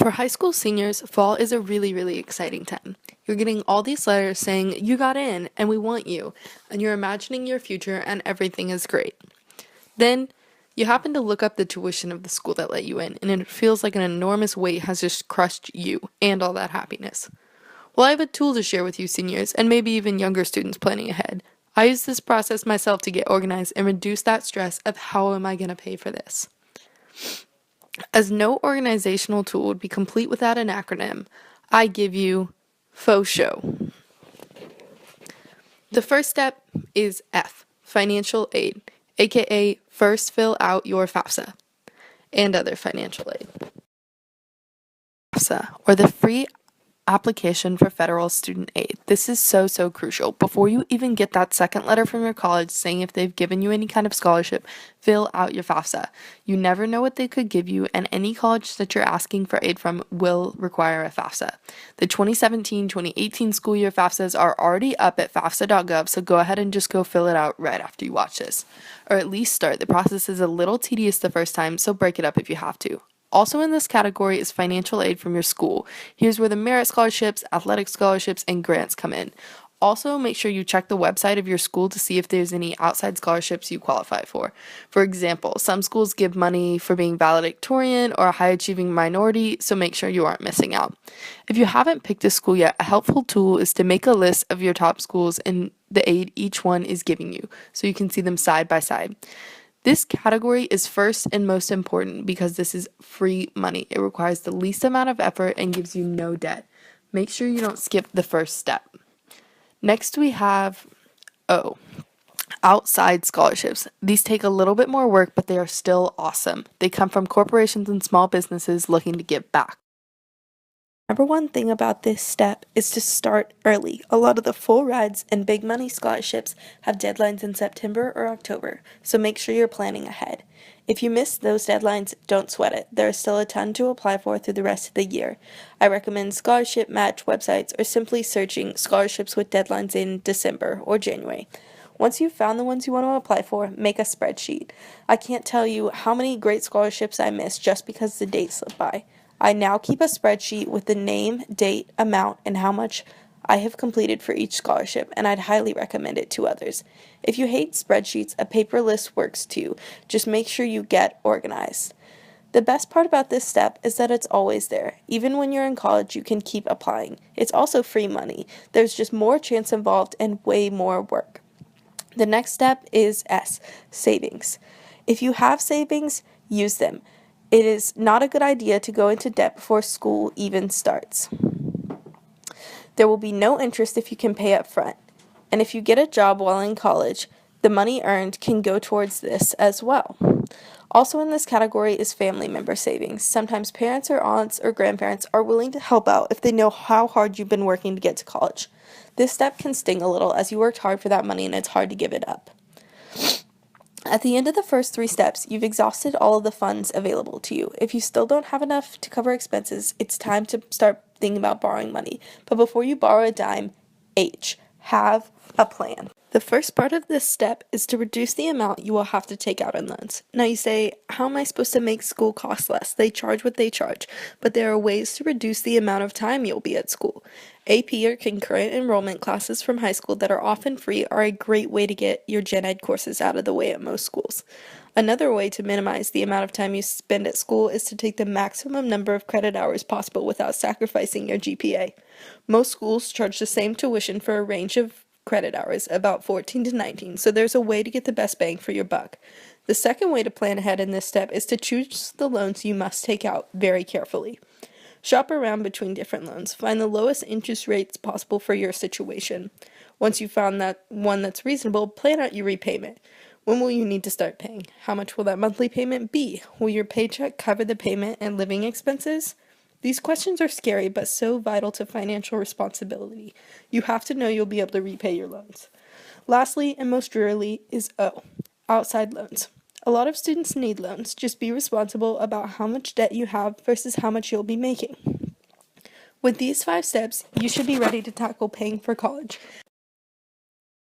For high school seniors, fall is a really exciting time. You're getting all these letters saying you got in and we want you, and you're imagining your future and everything is great. Then you happen to look up the tuition of the school that let you in, and it feels like an enormous weight has just crushed you and all that happiness. Well, I have a tool to share with you seniors, and maybe even younger students planning ahead. I use this process myself to get organized and reduce that stress of how am I going to pay for this. As no organizational tool would be complete without an acronym, I give you FOSHO. The first step is F, financial aid, aka first fill out your FAFSA and other financial aid. FAFSA, or the free application for federal student aid. This is so crucial. Before you even get that second letter from your college saying if they've given you any kind of scholarship, fill out your FAFSA. You never know what they could give you, and any college that you're asking for aid from will require a FAFSA. The 2017-2018 school year FAFSAs are already up at fafsa.gov, so go ahead and just go fill it out right after you watch this. Or at least start. The process is a little tedious the first time, so break it up if you have to. Also in this category is financial aid from your school. Here's where the merit scholarships, athletic scholarships, and grants come in. Also, make sure you check the website of your school to see if there's any outside scholarships you qualify for. For example, some schools give money for being valedictorian or a high-achieving minority, so make sure you aren't missing out. If you haven't picked a school yet, a helpful tool is to make a list of your top schools and the aid each one is giving you, so you can see them side by side. This category is first and most important because this is free money. It requires the least amount of effort and gives you no debt. Make sure you don't skip the first step. Next we have O, outside scholarships. These take a little bit more work, but they are still awesome. They come from corporations and small businesses looking to give back. Number one thing about this step is to start early. A lot of the full rides and big money scholarships have deadlines in September or October, so make sure you're planning ahead. If you miss those deadlines, don't sweat it. There is still a ton to apply for through the rest of the year. I recommend scholarship match websites or simply searching scholarships with deadlines in December or January. Once you've found the ones you want to apply for, make a spreadsheet. I can't tell you how many great scholarships I missed just because the date slipped by. I now keep a spreadsheet with the name, date, amount, and how much I have completed for each scholarship, and I'd highly recommend it to others. If you hate spreadsheets, a paper list works too. Just make sure you get organized. The best part about this step is that it's always there. Even when you're in college, you can keep applying. It's also free money. There's just more chance involved and way more work. The next step is S, savings. If you have savings, use them. It is not a good idea to go into debt before school even starts. There will be no interest if you can pay up front. And if you get a job while in college, the money earned can go towards this as well. Also in this category is family member savings. Sometimes parents or aunts or grandparents are willing to help out if they know how hard you've been working to get to college. This step can sting a little as you worked hard for that money and it's hard to give it up. At the end of the first 3 steps, you've exhausted all of the funds available to you. If you still don't have enough to cover expenses, it's time to start thinking about borrowing money. But before you borrow a dime, H, have a plan. The first part of this step is to reduce the amount you will have to take out in loans. Now you say, how am I supposed to make school cost less? They charge what they charge, but there are ways to reduce the amount of time you'll be at school. AP or concurrent enrollment classes from high school that are often free are a great way to get your gen ed courses out of the way at most schools. Another way to minimize the amount of time you spend at school is to take the maximum number of credit hours possible without sacrificing your GPA. Most schools charge the same tuition for a range of credit hours, about 14 to 19, so there's a way to get the best bang for your buck. The second way to plan ahead in this step is to choose the loans you must take out very carefully. Shop around between different loans. Find the lowest interest rates possible for your situation. Once you've found that one that's reasonable, plan out your repayment. When will you need to start paying? How much will that monthly payment be? Will your paycheck cover the payment and living expenses? These questions are scary, but so vital to financial responsibility. You have to know you'll be able to repay your loans. Lastly, and most rarely, is O, outside loans. A lot of students need loans. Just be responsible about how much debt you have versus how much you'll be making. With these 5 steps, you should be ready to tackle paying for college.